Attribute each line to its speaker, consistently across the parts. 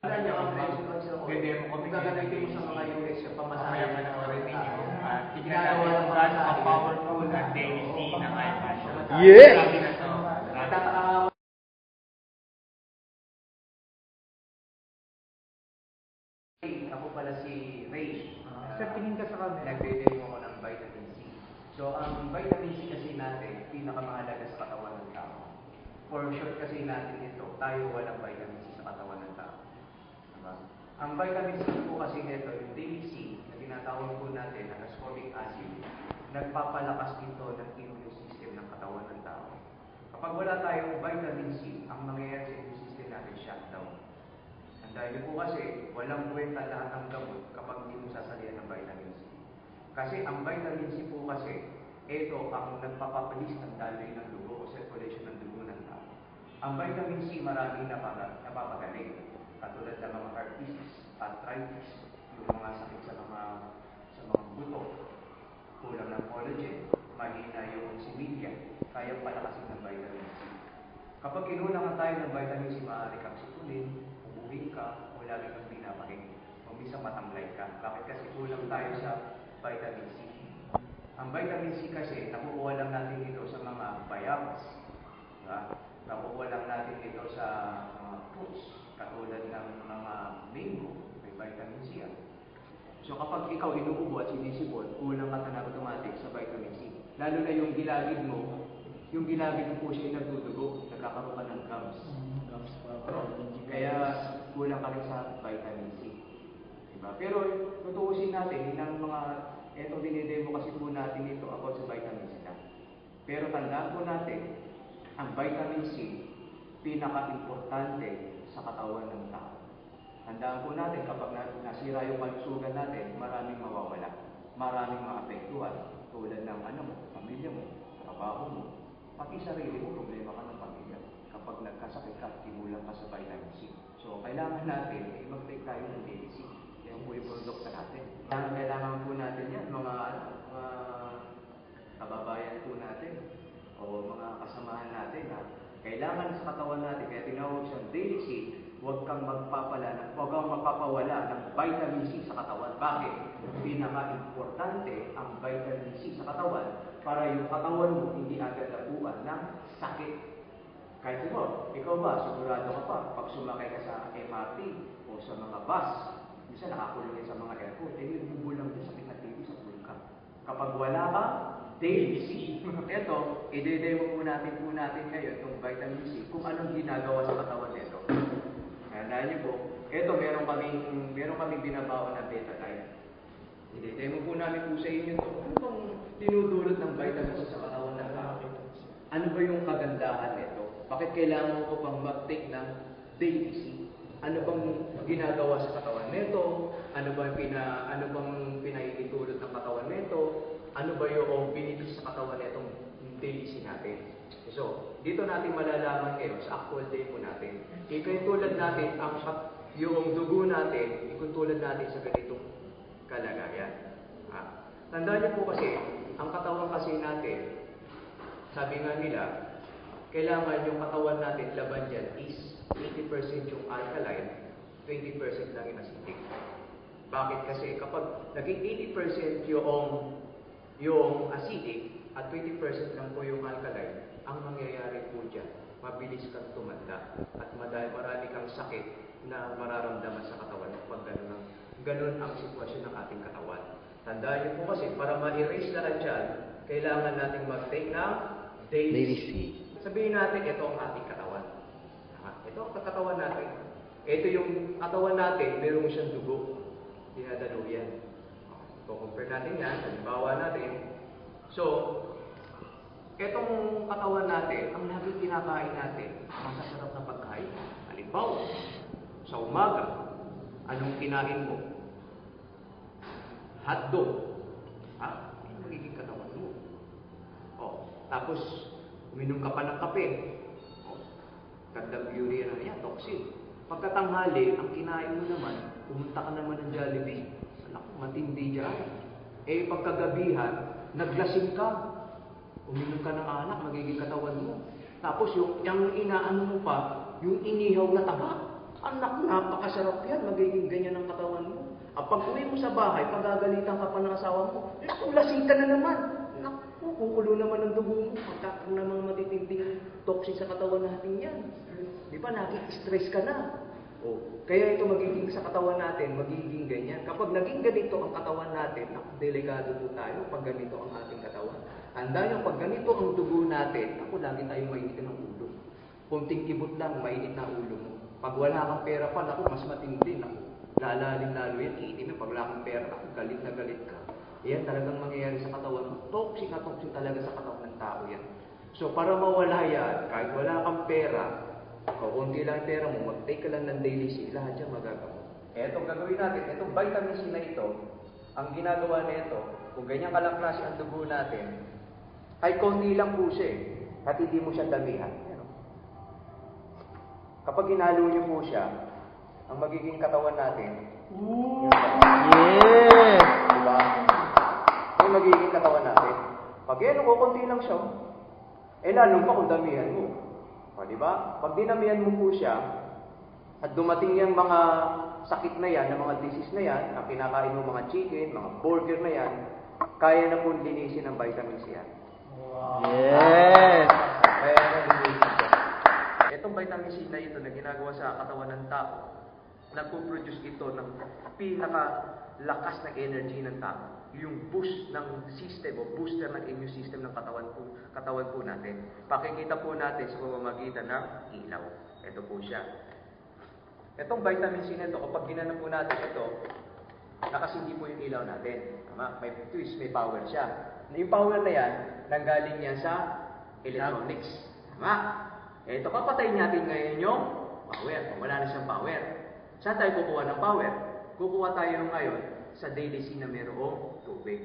Speaker 1: Wala niya ang agriculture oil.
Speaker 2: Pwede mo kami
Speaker 1: gagamitin mo sa mga US yung pamasahe.
Speaker 2: Mamaya panoorin ninyo. Tignan
Speaker 1: Ginagawa
Speaker 2: natin
Speaker 1: ng
Speaker 2: kung
Speaker 1: mga
Speaker 2: gaano
Speaker 1: pamasahe.
Speaker 2: ka-powerful ang Daily C ng iPad.
Speaker 3: Yeah!
Speaker 2: Sabi na to.
Speaker 1: Ako pala si Ray.
Speaker 4: Sir, tingin ka sa camera.
Speaker 1: Nagde-demo ko ng vitamin C. So, ang vitamin C kasi natin, pinakamahalaga sa katawan ng tao. For short kasi natin ito, tayo walang vitamin C sa katawan ng tao. Diba? Ang vitamin C po kasi nito, yung Daily C, na tinatawag po natin na ascorbic acid, nagpapalakas ito ng immune system ng katawan ng tao. Kapag wala tayong vitamin C, ang mangyayari sa immune system natin shutdown. Dahil po kasi, walang kwenta lahat ng gamot kapag hindi mo sasalihan ng vitamin C. Kasi ang vitamin C po kasi, ito ang nagpapabilis ng daloy ng dugo o circulation ng dugo ng tao. Ang vitamin C maraming napapagaling. Katulad ng mga heart disease, arthritis, yung mga sakit sa mga buto, kulang ng collagen, mahina yung similya, kaya palakasin ng vitamin C. Kapag kinulangan tayo ng vitamin C, maaari kang sipulin, ka o lagi kang binabahin o minsan matamlay ka. Bakit? Kasi kulang tayo sa vitamin C. Ang vitamin C kasi, nakukuha lang natin dito sa mga bayabas. Diba? Nakukuha lang natin dito sa mga fruits, katulad ng mga mango, may vitamin C yan. So kapag ikaw inuubo at sinisipon, kulang ka na automatic sa vitamin C. Lalo na yung gilagid mo po siya nagdudugo, nagkakaroon ka ng gums. Kaya kulang ka rin sa vitamin C. Diba? Pero tutuusin natin ng mga, eto dinidemo kasi po natin ito about sa vitamin C lang. Pero tandaan po natin, ang vitamin C, pinaka-importante sa katawan ng tao. Tandaan po natin, kapag nasira yung kalusugan natin, maraming mawawala. Maraming maapektuhan. Tulad ng pamilya mo, trabaho mo, pati sarili mo, problema ka ng pamilya. Kapag nagkasakit ka, kimulang ka sa vitamin C. So, kailangan natin, mag-take tayo ng Daily C. Yan po yung produkto natin. Kailangan po natin yan, mga kababayan po natin, o mga kasamahan natin, na kailangan sa katawan natin, kaya tinawag siyang Daily C, huwag kang magpapawala ng vitamin C sa katawan. Bakit? Pinaka-importante ang vitamin C sa katawan para yung katawan mo hindi agad nabuan ng sakit. Kahit ikaw ba, sigurado ka pa, pag sumakay ka sa MRT o sa mga bus, minsan nakakulong sa mga airport, bubulang din sakit at TV sa bulka. Kapag wala ka, Daily C. Ito, i-demo po natin ngayon itong vitamin C, kung anong ginagawa sa katawan nito. Tandaan niyo po, ito meron kaming binabawa na beta-line. I-demo po namin po sa inyo ito. Ano bang tinudulot ng vitamin C sa katawan ng tao? Ano ba yung kagandahan nito? Bakit kailangan ko pang mag-take ng Daily C? Ano bang ginagawa sa katawan nito? Ano bang pinaitutulot ng katawan nito? Ano ba yung benefits sa katawan nitong Daily C natin? So, dito natin malalaman ngayon sa actual demo natin. Ikutulad natin yung dugo natin, ikutulad natin sa ganitong kalagayan. Tandaan niyo po kasi, ang katawan kasi natin, sabi nga nila, kailangan yung katawan natin, laban dyan is 80% yung alkaline, 20% lang yung acidic. Bakit? Kasi kapag naging 80% yung acidic at 20% lang po yung alkaline, ang mangyayari po dyan, mabilis kang tumanda at marami kang sakit na mararamdaman sa katawan pag ganun ang sitwasyon ng ating katawan. Tandaan niyo po kasi, para ma-erase lahat dyan, kailangan natin mag-take ng Daily C. Sabihin natin, ito ang ating katawan. Ito ang katawan natin. Ito yung katawan natin, meron siyang dugo. Dinadalo yan. Compare natin yan, halimbawa natin. So, itong katawan natin, ang laging kinakain natin, masasarap na pagkain. Halimbawa, sa umaga, anong kinain mo? Hotdog. Yung magiging katawan mo. Tapos, uminom ka pa ng kape. Gandang urea na yan, toxin. Pagkatanghali, ang kinain mo naman, pumunta ka naman ng Jollibee. Matindi dyan. Pagkagabihan, naglasing ka. Uminom ka ng alak, magiging katawan mo. Tapos yung inaano mo pa, yung inihaw na taba. Anak, napakasarap yan. Magiging ganyan ang katawan mo. Ang pag-uwi mo sa bahay, pagagalitan ka pa ng asawa mo, naku, lasita na naman. Naku, kukulo naman ang dugo mo. Magkakaroon naman matitinding toxin sa katawan natin yan. Di ba, naki-stress ka na. Oh, kaya ito magiging sa katawan natin, magiging ganyan. Kapag naging ganito ang katawan natin, naku, delikado po tayo pag ganito ang ating katawan. Handa nyo, pag ganito ang dugo natin, naku, lagi tayong mainitin ng ulo. Kunting kibot lang, mainit na ulo mo. Pag wala kang pera pa, naku, mas matindi. Naku, lalalim lalo yan, iitim mo. Pag wala kang pera, naku, galit na galit ka. Yan talagang mangyayari sa katawan mo. Toxic na toxic talaga sa katawan ng tao yan. So, para mawala yan, kahit wala kang pera, o kunti lang pera mo, mag-take ka lang ng daily C, lahat yan magagamot. Etong gagawin natin, itong vitamin C na ito, ang ginagawa na ito, kung ganyan kalang klase ang dugo natin, ay konti lang po siya at hindi mo siya damihan. Kapag hinalo niyo po siya, ang magiging katawan natin,
Speaker 4: Yes!
Speaker 1: diba? Ang magiging katawan natin. Pag yan, konti lang siya, lalo pa kung damihan mo. O, diba? Pag dinamihan mo po siya, at dumating yung mga sakit na yan, mga disease na yan, na kinakain mo mga chicken, mga burger na yan, kaya na po linisin ng vitamin C yan.
Speaker 4: Yes!
Speaker 1: Kaya na linisin siya. Itong vitamin C na ito na ginagawa sa katawan ng tao, nagpo-produce ito ng pinakalakas na energy ng tao. Yung boost ng system o booster ng immune system ng katawan po natin. Pakikita po natin sa pamamagitan ng ilaw. Ito po siya. Itong vitamin C na ito, kapag ginanap po natin ito, nakasindi po yung ilaw natin. Tama? May twist, may power siya. Yung power na yan, nanggaling yan sa electronics. Tama? Ito, papatayin natin ngayon yung power. Wala na siyang power. Saan tayo kukuha ng power? Kukuha tayo ngayon sa daily C na mayroong tubig.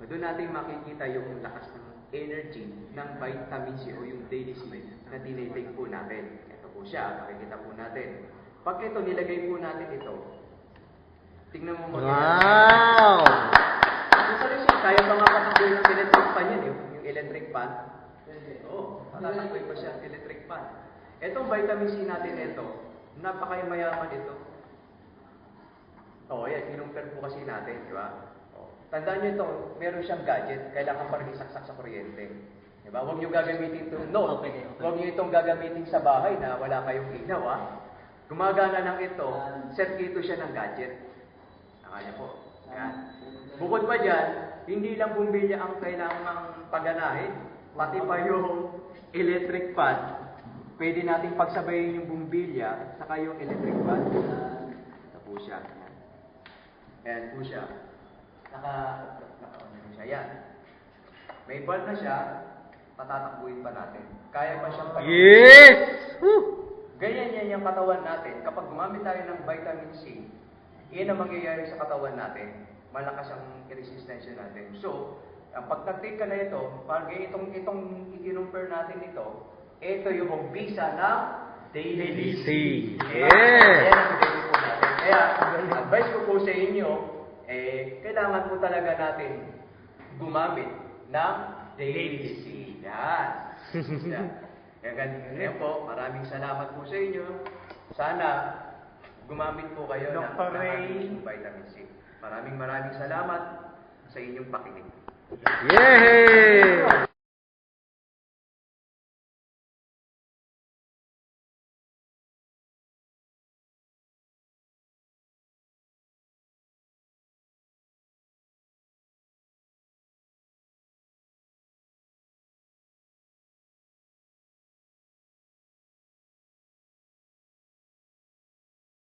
Speaker 1: Doon natin makikita yung lakas ng energy ng vitamin C o yung daily C na tinitake po natin. Ito po siya, makikita po natin. Pag ito, nilagay po natin ito, tingnan mo mga
Speaker 4: Wow!
Speaker 1: kaya pa nga patakboy ng electric fan yan, yung electric fan. Oo, patatakboy pa siya ang electric fan. Itong vitamin C natin ito, napakamayaman ito. Oo, yan, kinumpir po kasi natin, di ba? Tandaan nyo ito, meron siyang gadget, kailangan pa rin isaksak sa kuryente. Di ba? Huwag nyo gagamitin ito, no. Huwag nyo itong gagamitin sa bahay na wala kayong ilaw, ha? Gumagana lang ito, set dito siya ng gadget. Nakaya po. Yan. Bukod pa dyan, hindi lang bumbilya ang kailangang paganahin, pati pa yung electric fan. Pwede natin pagsabayin yung bumbilya, saka yung electric fan. Ito po siya. Ayan po siya. Naka-on siya. Yan. May bulb na siya, patatakbuhin pa natin. Kaya pa siyang pag-
Speaker 4: Yes! Woo!
Speaker 1: Ganyan yan yung katawan natin. Kapag gumamit tayo ng vitamin C, yan ang mangyayari sa katawan natin. Malakas ang resistensya natin. So, ang pag nag-take ka na ito, parang itong i-compare natin ito yung umpisa ng daily C.
Speaker 4: Yes!
Speaker 1: Yan ang daily po natin. Kaya, advice ko po sa inyo, kailangan po talaga natin gumamit ng daily C. Yan. Kaya po, maraming salamat po sa inyo. Sana gumamit po kayo ng
Speaker 2: Dr. Ray.
Speaker 1: vitamin C. Maraming salamat sa inyong pakinig.
Speaker 4: Yay!